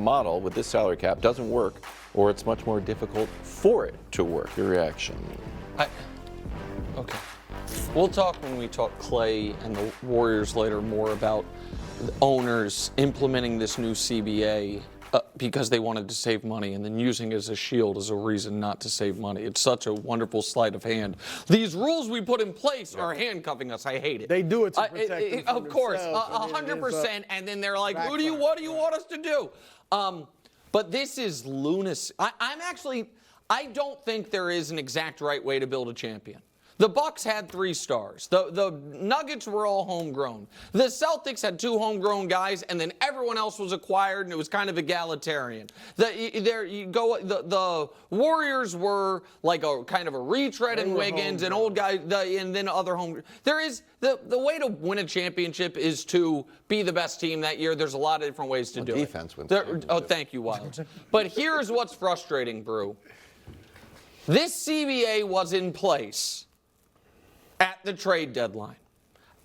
model with this salary cap doesn't work, or it's much more difficult for it to work. Your reaction? Okay. We'll talk when we talk Clay and the Warriors later more about the owners implementing this new CBA because they wanted to save money and then using it as a shield as a reason not to save money. It's such a wonderful sleight of hand. These rules we put in place are handcuffing us. I hate it. They do it to protect them from of course, themselves. 100%. And then they're like, what do you want us to do? But this is lunacy. I don't think there is an exact right way to build a champion. The Bucks had 3 stars. The Nuggets were all homegrown. The Celtics had 2 homegrown guys, and then everyone else was acquired, and it was kind of egalitarian. The Warriors were like a kind of a retread in Wiggins, an old guy, and then other home. There is the way to win a championship is to be the best team that year. There's a lot of different ways to do defense it. Wins Thank you, Wild. But here's what's frustrating, Brew. This CBA was in place at the trade deadline.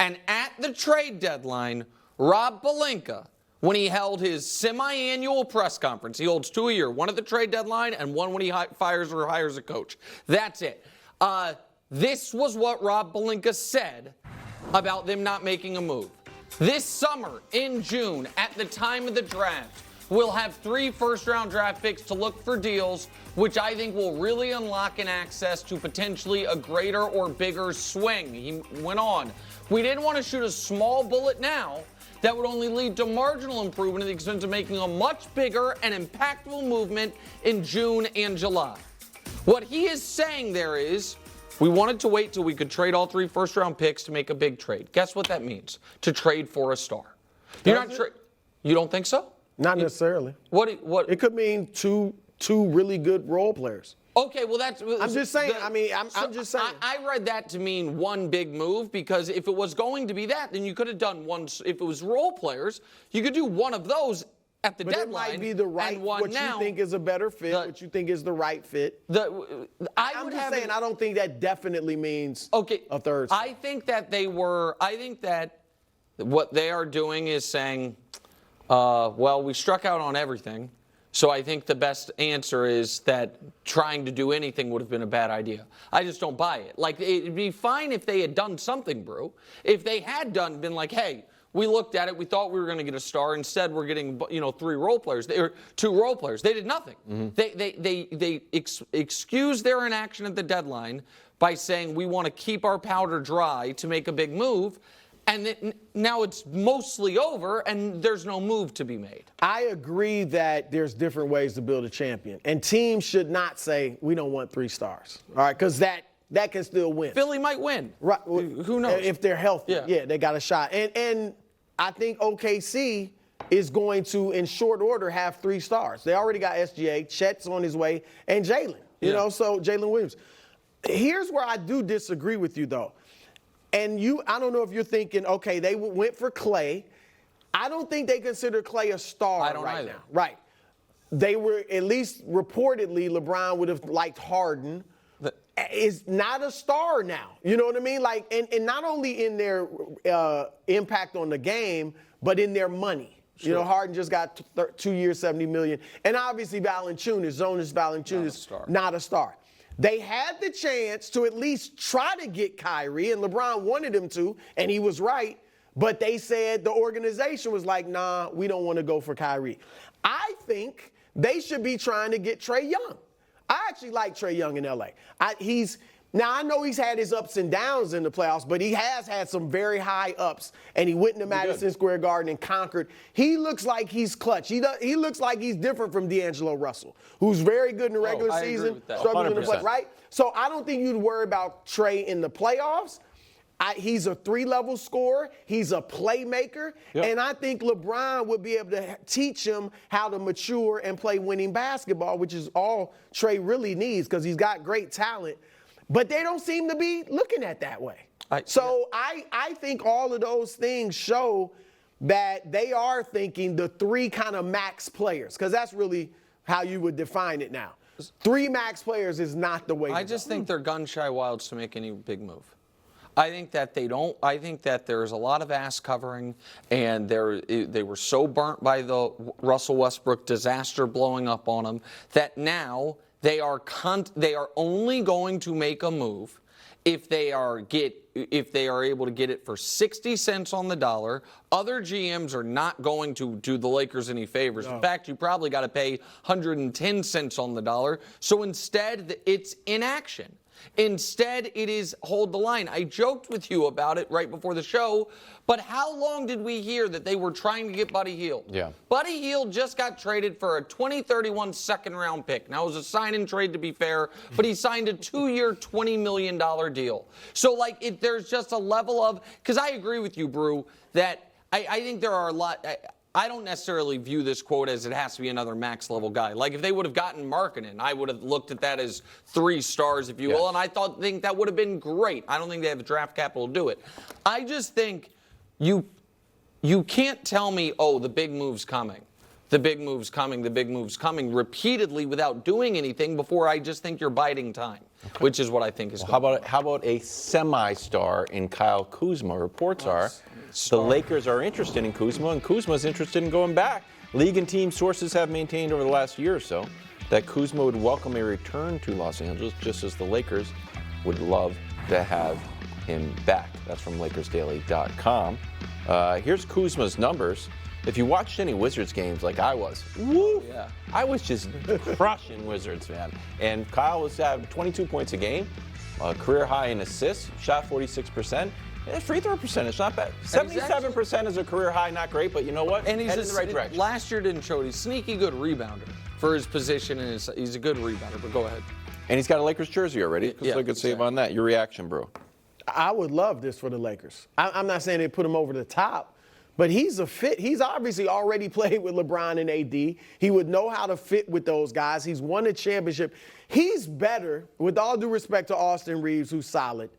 And at the trade deadline, Rob Pelinka, when he held his semi-annual press conference, he holds 2 a year, one at the trade deadline and one when he fires or hires a coach. That's it. This was what Rob Pelinka said about them not making a move. This summer, in June, at the time of the draft, we'll have 3 first-round draft picks to look for deals, which I think will really unlock an access to potentially a greater or bigger swing. He went on. We didn't want to shoot a small bullet now that would only lead to marginal improvement at the expense of making a much bigger and impactful movement in June and July. What he is saying there is, we wanted to wait till we could trade all 3 first-round picks to make a big trade. Guess what that means? To trade for a star. You don't think so? Not necessarily. What? It could mean two really good role players. Okay, well that's. I'm just saying. I'm just saying. I read that to mean one big move because if it was going to be that, then you could have done one. If it was role players, you could do one of those at the deadline. It might be the right. And one what now, you think is a better fit. What you think is the right fit. I'm just saying. I don't think that definitely means a third. I think that they were. I think that what they are doing is saying. Well, we struck out on everything, so I think the best answer is that trying to do anything would have been a bad idea. I just don't buy it. Like, it'd be fine if they had done something, Brew. If they had been like, hey, we looked at it, we thought we were going to get a star. Instead, we're getting, 3 role players, or 2 role players. They did nothing. Mm-hmm. They excused their inaction at the deadline by saying we want to keep our powder dry to make a big move. And now it's mostly over, and there's no move to be made. I agree that there's different ways to build a champion. And teams should not say, we don't want 3 stars. All right, because that can still win. Philly might win. Right. Who knows? If they're healthy. Yeah, they got a shot. And I think OKC is going to, in short order, have 3 stars. They already got SGA, Chet's on his way, and Jalen. So Jalen Williams. Here's where I do disagree with you, though. And I don't know if you're thinking, okay, they went for Clay. I don't think they consider Clay a star right now. Right. They were, at least reportedly, LeBron would have liked Harden. Is not a star now. You know what I mean? Like, and not only in their impact on the game, but in their money. Sure. Harden just got 2 years, $70 million. And obviously Jonas Valanciunas, not a star. They had the chance to at least try to get Kyrie, and LeBron wanted him to, and he was right. But they said the organization was like, nah, we don't want to go for Kyrie. I think they should be trying to get Trae Young. I actually like Trae Young in L.A. Now, I know he's had his ups and downs in the playoffs, but he has had some very high ups, and he went into Madison Square Garden and conquered. He looks like he's clutch. He looks like he's different from D'Angelo Russell, who's very good in the regular season, struggling in the playoffs, right? So I don't think you'd worry about Trae in the playoffs. He's a 3-level scorer. He's a playmaker. Yep. And I think LeBron would be able to teach him how to mature and play winning basketball, which is all Trae really needs because he's got great talent. But they don't seem to be looking at that way. I think all of those things show that they are thinking the 3 kind of max players, because that's really how you would define it now. 3 max players is not the way I just think they're gun-shy Wilds to make any big move. I think that they don't. I think that there's a lot of ass covering, and they were so burnt by the Russell Westbrook disaster blowing up on them that now they are only going to make a move if they are able to get it for 60 cents on the dollar. Other GMs are not going to do the Lakers any favors. No. In fact, you probably got to pay 110 cents on the dollar. So instead, it's inaction. Instead, it is hold the line. I joked with you about it right before the show, but how long did we hear that they were trying to get Buddy Hield? Yeah. Buddy Hield just got traded for a 2031 second-round pick. Now, it was a sign-and-trade, to be fair, but he signed a 2-year, $20 million deal. So, there's just a level of – because I agree with you, Brew, that I think there are a lot – I don't necessarily view this quote as it has to be another max-level guy. Like, if they would have gotten Markkanen, I would have looked at that as 3 stars, if you will, and I think that would have been great. I don't think they have the draft capital to do it. I just think you can't tell me, oh, the big move's coming. The big move's coming, the big move's coming, repeatedly without doing anything before I just think you're biding time, which is what I think is going How about a semi-star in Kyle Kuzma? Reports are the Lakers are interested in Kuzma, and Kuzma's interested in going back. League and team sources have maintained over the last year or so that Kuzma would welcome a return to Los Angeles, just as the Lakers would love to have him back. That's from LakersDaily.com. Here's Kuzma's numbers. If you watched any Wizards games like I was, woo, yeah. I was just crushing Wizards, man. And Kyle was having 22 points a game, career high in assists, shot 46%. Free throw percentage, not bad. 77% is a career high, not great, but you know what? And he's in the right direction. Last year didn't show it. He's a sneaky good rebounder for his position, and he's a good rebounder, but go ahead. And he's got a Lakers jersey already. Yeah, So good save on that. Your reaction, bro? I would love this for the Lakers. I'm not saying they put him over the top, but he's a fit. He's obviously already played with LeBron and AD. He would know how to fit with those guys. He's won a championship. He's better, with all due respect to Austin Reeves, who's solid.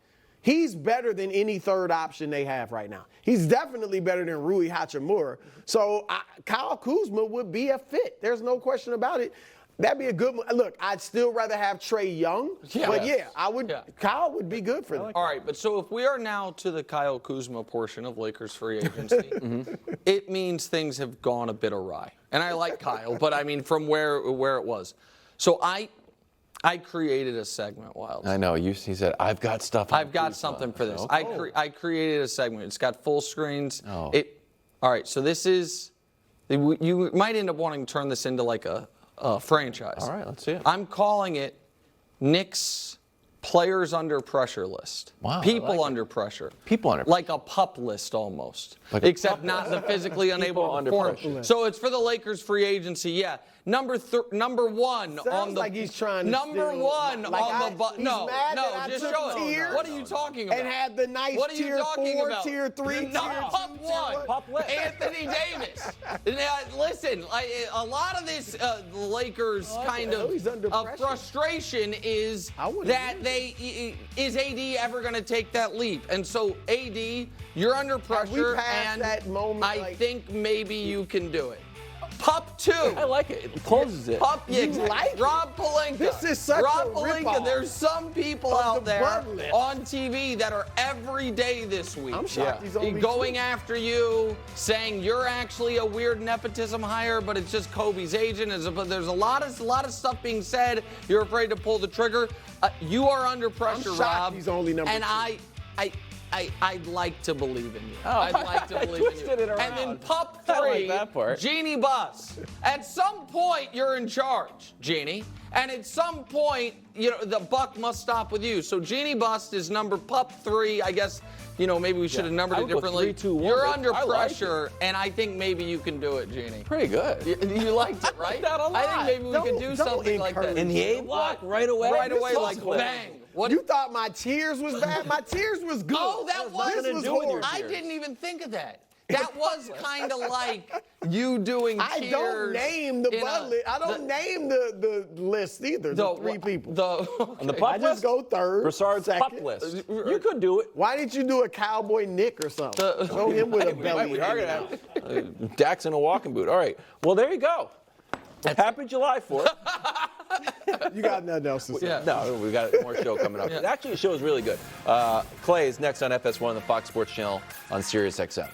He's better than any third option they have right now. He's definitely better than Rui Hachimura. So Kyle Kuzma would be a fit. There's no question about it. That'd be a good – look, I'd still rather have Trae Young. Yeah. But, yeah, I would Yeah. Kyle would be good for them. All right, but so if we are now to the Kyle Kuzma portion of Lakers free agency, it means things have gone a bit awry. And I like Kyle, but I mean from where it was. So I created a segment, Wild. I know. He said, I've got stuff. I've got something for this. I created a segment. It's got full screens. Oh. All right, so this is – you might end up wanting to turn this into like a franchise. All right, let's see it. I'm calling it Knicks Players Under Pressure List. Wow, I People like it. under pressure. People under Like a pup list almost. Like a Except pup not list. the physically unable People to under perform. pressure. So it's for the Lakers free agency, yeah. Number one Sounds on the like he's trying to number steal- one like on the he's no, mad that I just took show it. tiers What are you talking about? and had the nice What are you tier talking 4, about? tier 3, No, tier 2, Pup tier one. 1. Pup list. Anthony Davis. Now, listen, a lot of this Lakers kind hell? He's under of pressure. frustration is I wouldn't that agree. is AD ever going to take that leap? And so AD, you're under pressure, passed and that moment, I like- think maybe you can do it. Pup 2. I like it. It closes it. Pup, yeah, You exactly. like it? Rob Pelinka. This is such Rob a Pelinka. ripoff There's some people of out the there Bud list. on TV that are every day this week. I'm shocked he's only going 2. after you, saying you're actually a weird nepotism hire, but it's just Kobe's agent. There's a lot of stuff being said. You're afraid to pull the trigger. You are under pressure, shocked Rob. he's only number and 2. I'd like to believe in you. Oh, I'd like to I believe in twisted you. it And then around. Pup I 3, like that part. Jeannie Buss. At some point, you're in charge, Jeannie. And at some point, the buck must stop with you. So Jeannie Buss is number Pup 3. I guess, maybe we should have numbered I it would go differently. 3, 2, 1. You're under I like pressure, and I think maybe you can do it, Jeannie. Pretty good. You liked it, right? that a lot. I think maybe we can do Don't something like that. encourage In the A block, right away? Right away, This like is cool. bang. What? You thought my tears was bad? My tears was good. Oh, that was. This was do with your horrible. I didn't even think of that. That was kind of like you doing I cheers. don't name the in Bud list. I don't name the list either. The 3 people. On the pup I just list? go third. Broussard's pup second. list. You could do it. Why didn't you do a Cowboy Nick or something? Throw him with a belly. We are gonna have Dax in a walking boot. All right. Well, there you go. Happy July 4th. You got nothing else to say. Yeah. No, we got more show coming up. Yeah. Actually, the show is really good. Clay is next on FS1, the Fox Sports Channel on Sirius XM.